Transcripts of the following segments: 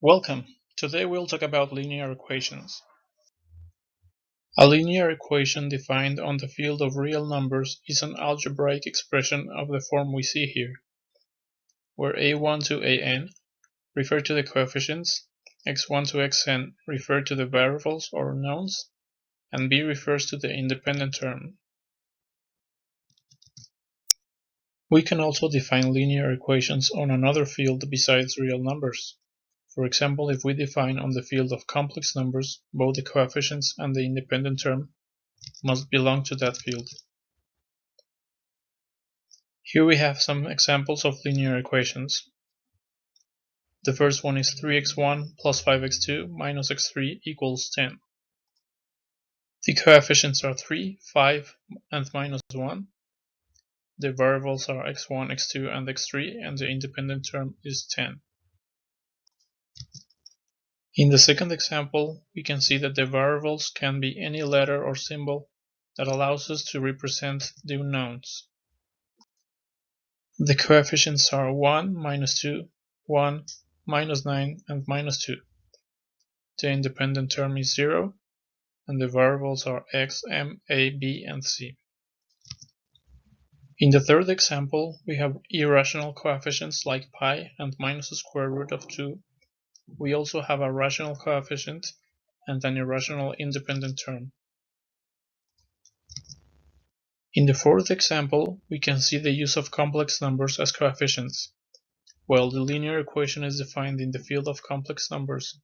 Welcome! Today we'll talk about linear equations. A linear equation defined on the field of real numbers is an algebraic expression of the form we see here, where a1 to an refer to the coefficients, x1 to xn refer to the variables or unknowns, and b refers to the independent term. We can also define linear equations on another field besides real numbers. For example, if we define on the field of complex numbers, both the coefficients and the independent term must belong to that field. Here we have some examples of linear equations. The first one is 3x1 plus 5x2 minus x3 equals 10. The coefficients are 3, 5, and minus 1. The variables are x1, x2, and x3, and the independent term is 10. In the second example, we can see that the variables can be any letter or symbol that allows us to represent the unknowns. The coefficients are 1, minus 2, 1, minus 9, and minus 2. The independent term is 0, and the variables are x, m, a, b, and c. In the third example, we have irrational coefficients like pi and minus the square root of 2. We also have a rational coefficient and an irrational independent term. In the fourth example, we can see the use of complex numbers as coefficients. While the linear equation is defined in the field of complex numbers,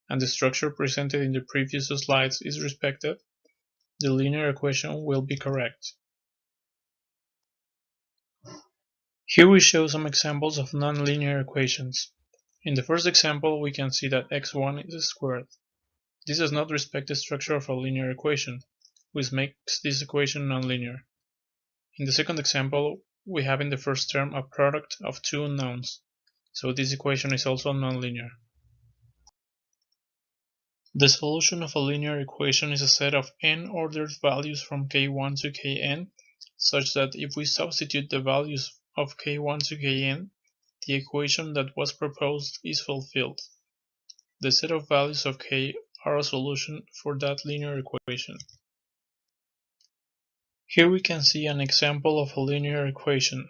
and the structure presented in the previous slides is respected, the linear equation will be correct. Here we show some examples of nonlinear equations. In the first example, we can see that x1 is squared. This does not respect the structure of a linear equation, which makes this equation nonlinear. In the second example, we have in the first term a product of two unknowns, so this equation is also nonlinear. The solution of a linear equation is a set of n-ordered values from k1 to kn, such that if we substitute the values of k1 to kn, the equation that was proposed is fulfilled. The set of values of k are a solution for that linear equation. Here we can see an example of a linear equation.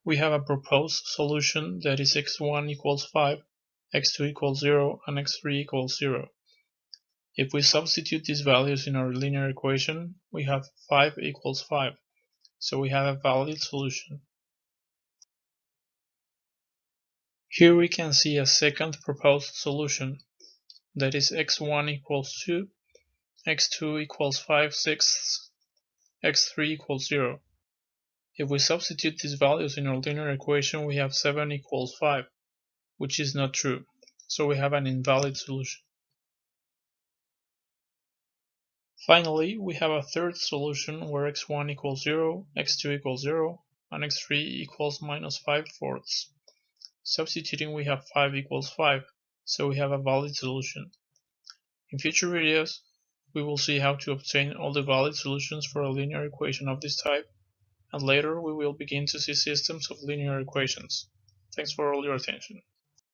We have a proposed solution that is x1 equals 5, x2 equals 0, and x3 equals 0. If we substitute these values in our linear equation, we have 5 equals 5, so we have a valid solution. Here we can see a second proposed solution, that is x1 equals 2, x2 equals 5/6, x3 equals 0. If we substitute these values in our linear equation, we have 7 equals 5, which is not true, so we have an invalid solution. Finally, we have a third solution where x1 equals 0, x2 equals 0, and x3 equals minus 5/4. Substituting, we have 5 equals 5, so we have a valid solution. In future videos, we will see how to obtain all the valid solutions for a linear equation of this type, and later we will begin to see systems of linear equations. Thanks for all your attention.